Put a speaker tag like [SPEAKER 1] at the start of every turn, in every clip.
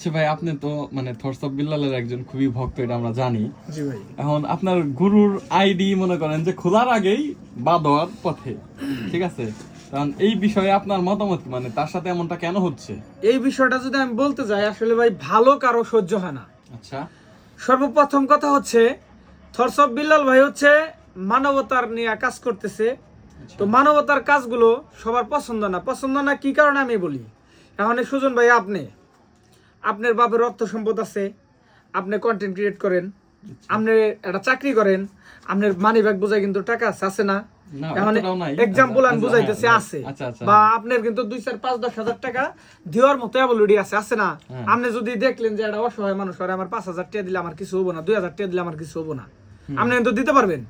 [SPEAKER 1] আচ্ছা ভাই, আপনি তো মানে থরস অফ বিল্লালের একজন খুবই ভক্ত, এটা আমরা জানি।
[SPEAKER 2] জি ভাই।
[SPEAKER 1] এখন আপনার গুরুর আইডি মনে করেন যে খোলার আগেই বাদ হওয়ার পথে, ঠিক আছে? কারণ এই বিষয়ে আপনার মতামত কি? মানে তার সাথে এমনটা কেন হচ্ছে?
[SPEAKER 2] এই বিষয়টা যদি আমি বলতে যাই, আসলে ভাই ভালো কারো সহ্য হয় না।
[SPEAKER 1] আচ্ছা,
[SPEAKER 2] সর্বপ্রথম কথা হচ্ছে, থরস অফ বিল্লাল ভাই হচ্ছে মানবতার নিয়ে কাজ করতেছে। তো মানবতার কাজগুলো সবার পছন্দ না কি কারণে আমি বলি। এখন এই সুজন ভাই, আপনার বাপের অর্থ সম্পদ আছে, আপনি কন্টেন্ট ক্রিয়েট করেন, আপনি একটা চাকরি করেন, আপনার মানি ব্যাগ বোঝায় কিন্তু টাকা আছে না?
[SPEAKER 1] না,
[SPEAKER 2] এখন
[SPEAKER 1] অতটাও নাই।
[SPEAKER 2] এক্সাম্পল আমি
[SPEAKER 1] আচ্ছা,
[SPEAKER 2] বুঝাইতেছি,
[SPEAKER 1] হ্যাঁ,
[SPEAKER 2] আছে।
[SPEAKER 1] আচ্ছা, আচ্ছা।
[SPEAKER 2] বা আপনার কিন্তু 2, 4, 5, 10 হাজার টাকা দেওয়ার মতো অ্যাবিলিটি আছে না?
[SPEAKER 1] হ্যাঁ।
[SPEAKER 2] আপনি যদি দেখলেন যে একটা অসহায় মানুষ আর আমার 5,000 টাকা দিলে আমার কিছু হবো না, 2,000 টাকা দিলে আমার কিছু হবো না, আপনি কিন্তু দিতে পারবেন।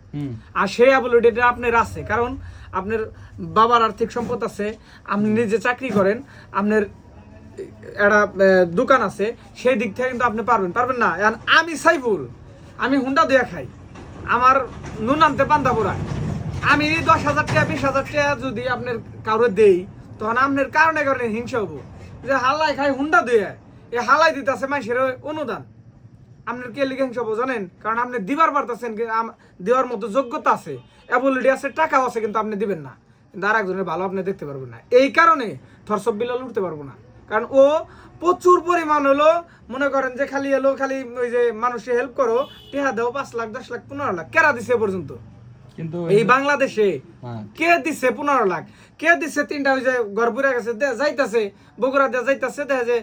[SPEAKER 2] আর সেই অ্যাবিলিটিটা আপনার আছে, কারণ আপনার বাবার আর্থিক সম্পদ আছে, আপনি নিজে চাকরি করেন, আপনার একটা দোকান আছে, সেই দিক থেকে কিন্তু আপনি পারবেন না? আমি সাইফুল, আমি হুন্ডা দিয়ে খাই, আমার নুন আনতে পান্তা পোড়ায়, আমি 10,000 টাকা 20,000 টাকা যদি আপনার কারো দেই, তখন আপনার কারণে হিংসা হবো যে হালাই খাই হুন্ডা দিয়ে, এ হালাই দিতেছে মানুষের অনুদান। আপনার কে লিখে হিংসা হবো জানেন? কারণ আপনি দিবার পারতেছেন, দেওয়ার মতো যোগ্যতা আছে, অ্যাবিলিটি আছে, টাকাও আছে, কিন্তু আপনি দিবেন না। কিন্তু আর একজনের ভালো আপনি দেখতে পারবেন না। এই কারণে থরস অফ বিল্লাল উঠতে পারবো না। কারণ ও প্রচুর পরিমাণ হলো, মনে করেন যে খালি ওই যে মানুষে হেল্প করো, টেহা দাও 5 লাখ 10 লাখ 15 লাখ কেরা দিছে পর্যন্ত? কিন্তু এই বাংলাদেশে কে দিছে 15 লাখ? কে দিছে? 3টা ওই যে গড়পুরা গেছে যাইতাছে, বগুড়া দিয়ে যাইতাছে, দেখা যে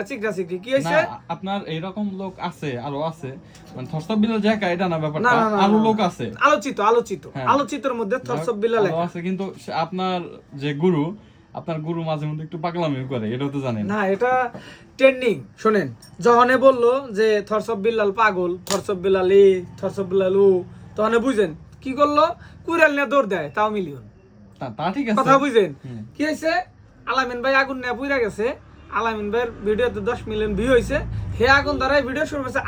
[SPEAKER 2] চিকরা চিকরি কি হইছে।
[SPEAKER 1] আপনার এইরকম লোক আছে, আরো আছে, মানে থরস অফ বিল্লাল জায়গা এটা না ব্যাপারটা, আরো লোক আছে
[SPEAKER 2] আলোচিতর মধ্যে থরস অফ বিল্লাল
[SPEAKER 1] আছে। কিন্তু আপনার যে গুরু, আপনার গুরু মাঝে মধ্যে একটু পাগলামি করে, এটা তো জানেন
[SPEAKER 2] না? এটা ট্রেন্ডিং। শুনেন, যখনে বললো যে থরস অফ বিল্লাল পাগল, থরস অফ বিল্লাল থরস অফ বিল্লাল তখন বুঝেন কি করলো? কুড়াল নিয়ে দৌড় দেয়, তাও মিলিয়ন।
[SPEAKER 1] তা ঠিক আছে,
[SPEAKER 2] কথা বুঝেন কি হয়েছে? আলামিন ভাই আগুন নিয়ে পুইরা গেছে, আলামিন ভাইয়ের ভিডিওতে 10 মিলিয়ন ভিউ হয়েছে, হে আগুন দ্বারাই ভিডিও শুরু করেছে।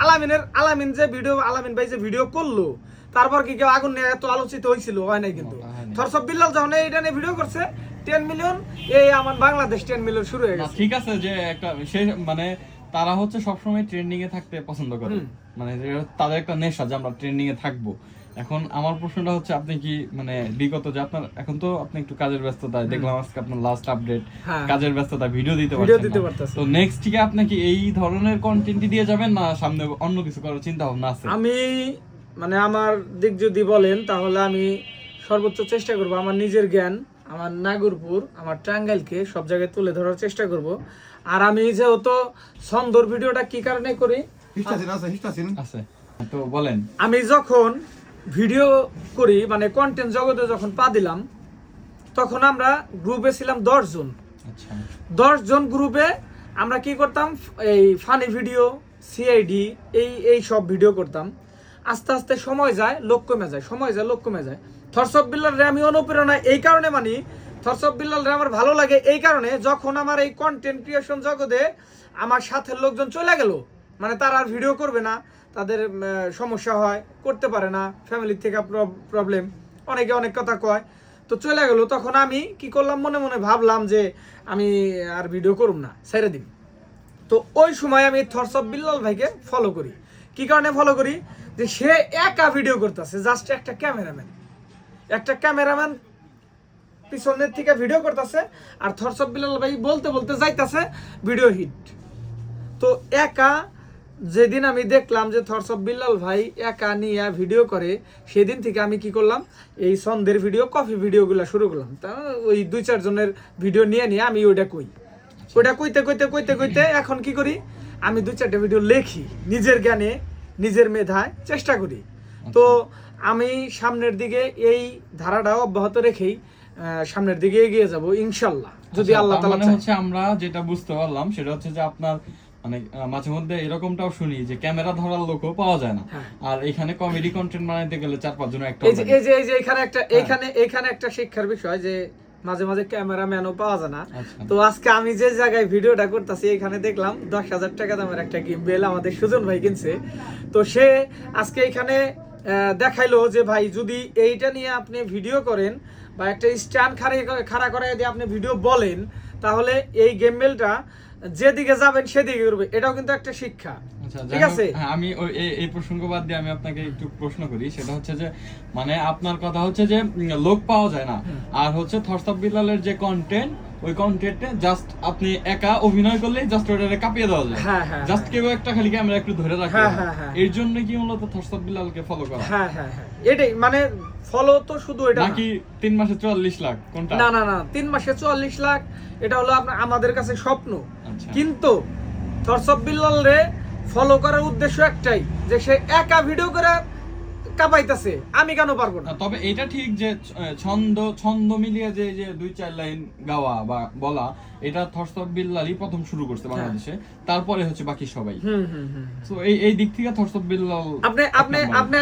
[SPEAKER 2] আলামিন ভাই যে ভিডিও করলো, তারপর কি কেউ আগুন নিয়ে এত আলোচিত হয়েছিল? হয় নাই। কিন্তু থরস অফ বিল্লাল যখন এইটা নিয়ে ভিডিও করছে, 10 মিলিয়ন, এই আমার বাংলাদেশ 10 মিলিয়ন শুরু হয়ে গেছে।
[SPEAKER 1] ঠিক আছে, যে একটা বিশেষ মানে তারা হচ্ছে সবসময় ট্রেন্ডিং এ থাকতে পছন্দ করে, মানে তাদের একটা নেশা যে আমরা ট্রেন্ডিং এ থাকবো। এখন আমার প্রশ্নটা হচ্ছে, আপনি কি মানে বিগত যে আপনার, এখন তো আপনি একটু কাজের ব্যস্ততায় দেখলাম আজকে আপনার লাস্ট আপডেট, কাজের ব্যস্ততা, ভিডিও দিতে পারছেন, তো নেক্সট থেকে আপনি কি এই ধরনের কন্টেন্টই দিয়ে যাবেন, না সামনে অন্য কিছু করার চিন্তা ভাবনা আছে?
[SPEAKER 2] আমি মানে আমার দিক যদি বলেন, তাহলে আমি সর্বোচ্চ চেষ্টা করব আমার নিজের জ্ঞান, আমার নাগরপুর, আমার টাঙ্গাইলকে সব জায়গায় তুলে ধরার চেষ্টা করব। আর আমি যেহেতু ছন্দর ভিডিওটা কি কারণে করি,
[SPEAKER 1] আছে তো বলেন।
[SPEAKER 2] আমি যখন ভিডিও করি, মানে কন্টেন্ট জগতে যখন পা দিলাম, তখন আমরা গ্রুপে ছিলাম 10 জন।
[SPEAKER 1] আচ্ছা,
[SPEAKER 2] 10 জন গ্রুপে আমরা কি করতাম? এই ফানি ভিডিও, সিআইডি, এই সব ভিডিও করতাম। আস্তে আস্তে সময় যায়, লোক কমে যায়। থরস অফ বিল্লাল রে আমি অনুপ্রেরণা এই কারণে মানি, থরস অফ বিল্লাল রে আমার ভালো লাগে এই কারণে, যখন আমার এই কন্টেন্ট ক্রিয়েশন জগতে আমার সাথে লোকজন চলে গেল, মানে তারা আর ভিডিও করবে না, তাদের সমস্যা হয়, করতে পারে না, ফ্যামিলির থেকে প্রবলেম, অনেকে অনেক কথা কয়, তো চলে গেল। তখন আমি কি করলাম? মনে মনে ভাবলাম যে আমি আর ভিডিও করব না, ছেড়ে দিই। তো ওই সময় আমি থরস অফ বিল্লাল ভাইকে ফলো করি। কি কারণে ফলো করি? যে সে একা ভিডিও করতেছে, জাস্ট একটা ক্যামেরাম্যান পিছনের থেকে ভিডিও করতেছে, আর থরস অফ বিল্লাল ভাই বলতে বলতে যাইতেছে, ভিডিও হিট। তো একা যেদিন আমি দেখলাম যে থরস অফ বিল্লাল ভাই একা নিয়ে ভিডিও করে, সেদিন থেকে আমি কি করলাম? এই ছন্দের ভিডিও, কফি ভিডিওগুলো শুরু করলাম। তা ওই 2-4 জনের ভিডিও নিয়ে আমি ওইটা কইতে এখন কি করি? আমি 2-4টা ভিডিও লেখি, নিজের জ্ঞানে, নিজের মেধায় চেষ্টা করি। তো আমি সামনের দিকে এই ধারাটাও অব্যাহত রেখেই সামনের দিকে এগিয়ে যাব ইনশাল্লাহ, যদি আল্লাহ তাআলা চায়।
[SPEAKER 1] হচ্ছে আমরা যেটা বুঝতে পারলাম সেটা হচ্ছে যে আপনার মানে মাঝে মধ্যে এরকমটাও শুনি যে ক্যামেরা ধরার লোকও পাওয়া যায় না, আর এখানে কমেডি কন্টেন্ট বানাইতে গেলে 4-5 জন একটা,
[SPEAKER 2] এই যে এখানে একটা শিক্ষার বিষয় যে মাঝে মাঝে ক্যামেরাম্যানও পাওয়া যায় না। তো আজকে আমি যে জায়গায় ভিডিওটা করতেছি, এখানে দেখলাম 10,000 টাকা দামের একটা গিম্বেল আমাদের সুজন ভাই কিনছে। তো সে আজকে এখানে দেখাইলো যে ভাই, যদি এইটা নিয়ে আপনি ভিডিও করেন বা একটা স্ট্যান্ড খাড়া করে দিয়ে আপনি ভিডিও বলেন, তাহলে এই গিম্বেলটা যেদিকে যাবেন সেদিকে ঘুরবে, এটাও কিন্তু একটা শিক্ষা।
[SPEAKER 1] আচ্ছা,
[SPEAKER 2] ঠিক আছে,
[SPEAKER 1] হ্যাঁ, আমি এই প্রসঙ্গ বাদ দিয়ে আমি আপনাকে একটু প্রশ্ন করি, সেটা হচ্ছে যে মানে আপনার কথা হচ্ছে যে লোক পাওয়া যায় না, আর হচ্ছে থটস অফ বিলালের যে কন্টেন্ট, ওই কন্টেন্টে জাস্ট আপনি একা অভিনয় করলেই জাস্ট ওটারে কাঁপিয়ে দেওয়া যায়,
[SPEAKER 2] হ্যাঁ হ্যাঁ
[SPEAKER 1] জাস্ট কেউ একটা খালি ক্যামেরা একটু ধরে রাখে,
[SPEAKER 2] হ্যাঁ, হ্যাঁ, হ্যাঁ।
[SPEAKER 1] এর জন্য কি মূলত থটস অফ বিলালকে ফলো করা?
[SPEAKER 2] হ্যাঁ হ্যাঁ হ্যাঁ, এটাই মানে ফলো তো শুধু এটা না।
[SPEAKER 1] নাকি 3 মাসে 44 লাখ কোনটা?
[SPEAKER 2] না না না, 3 মাসে 44 লাখ এটা হলো আপনার আমাদের কাছে স্বপ্ন।
[SPEAKER 1] আচ্ছা।
[SPEAKER 2] কিন্তু থটস অফ বিল্লাল রে ফলো করার উদ্দেশ্য একটাই, যে সে একা ভিডিও করে কাঁপাইতেছে, আমি কেন পারবো না?
[SPEAKER 1] তবে এটা ঠিক যে ছন্দ মিলিয়ে যে 2-4 লাইন গাওয়া বা বলা, এটা থটস অফ বিল্লালই প্রথম শুরু করছে বাংলাদেশে, তারপরে হচ্ছে বাকি সবাই। সো এই দিক থেকে থটস অফ বিল্লাল।
[SPEAKER 2] আপনি আপনি আপনি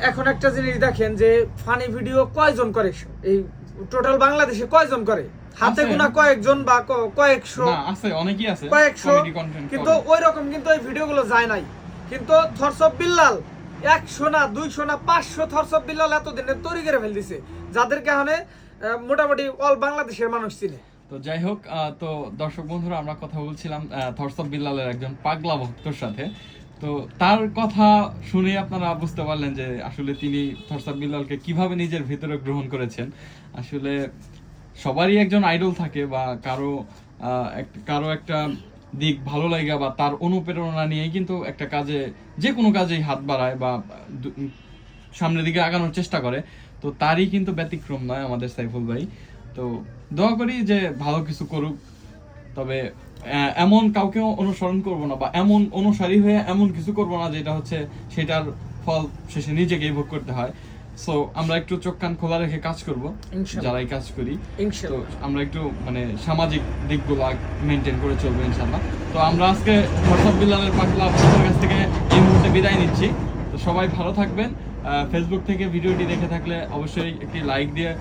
[SPEAKER 2] এখন একটা জিনিস দেখেন যে ফানি ভিডিও কয়জন করে, এই টোটাল বাংলাদেশে কয়জন করে? হাতে গোনা কয়েকজন বা কয়েকশো,
[SPEAKER 1] না আছে, অনেকেই আছে
[SPEAKER 2] কয়েকশো,
[SPEAKER 1] কমেডি কন্টেন্ট
[SPEAKER 2] কিন্তু ওই রকম কিন্তু এই ভিডিওগুলো যায় নাই। কিন্তু থটস অফ বিল্লাল 100 না 200 না 500 থটস অফ বিল্লাল এতদিনে তৈরি করে ফেল দিছে, যাদেরকে এখানে মোটামুটি অল বাংলাদেশের মানুষ চিনে।
[SPEAKER 1] তো যাই হোক, তো দর্শক বন্ধুরা, আমরা কথা বলছিলাম থটস অফ বিল্লালের একজন পাগলা ভক্তর সাথে। তো তার কথা শুনে আপনারা বুঝতে পারলেন যে আসলে তিনি থটস অফ বিল্লালকে কিভাবে নিজের ভিতরে গ্রহণ করেছেন। আসলে সবারই একজন আইডল থাকে, বা কারো একটা দিক ভালো লাগে বা তার অনুপ্রেরণা নিয়ে কিন্তু একটা কাজে, যে কোনো কাজেই হাত বাড়ায় বা সামনের দিকে আগানোর চেষ্টা করে। তো তারই কিন্তু ব্যতিক্রম নয় আমাদের সাইফুল ভাই। তো দোয়া করি যে ভালো কিছু করুক, তবে এমন কাউকে অনুসরণ করব না, বা এমন অনুসারী হয়ে এমন কিছু করব না যেটা হচ্ছে সেটার ফল শেষে নিজেকেই ভোগ করতে হয়। সো আমরা একটু চোখ কান খোলা রেখে কাজ করব, যারাই কাজ করি। তো আমরা একটু মানে সামাজিক দিকগুলো মেনটেন করে চলবো ইনশাআল্লাহ। তো আমরা আজকে থটস অফ বিল্লালের পাগলা আপনাদের কাছ থেকে এই মুহূর্তে বিদায় নিচ্ছি। তো সবাই ভালো থাকবেন। ফেসবুক থেকে ভিডিওটি দেখে থাকলে অবশ্যই একটি লাইক দিয়ে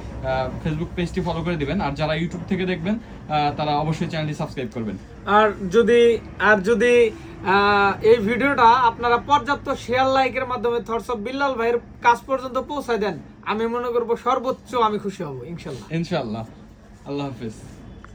[SPEAKER 1] ফেসবুক পেজটি ফলো করে দিবেন, আর যারা ইউটিউব থেকে দেখবেন তারা অবশ্যই চ্যানেলটি সাবস্ক্রাইব করবেন।
[SPEAKER 2] আর যদি এই ভিডিওটা আপনারা পর্যাপ্ত শেয়ার লাইকের মাধ্যমে থটস অফ বিল্লাল ভাইয়ের কাছ পর্যন্ত পৌঁছায় দেন, আমি মনে করব সর্বোচ্চ আমি খুশি হব ইনশাআল্লাহ।
[SPEAKER 1] ইনশাআল্লাহ। আল্লাহ হাফেজ।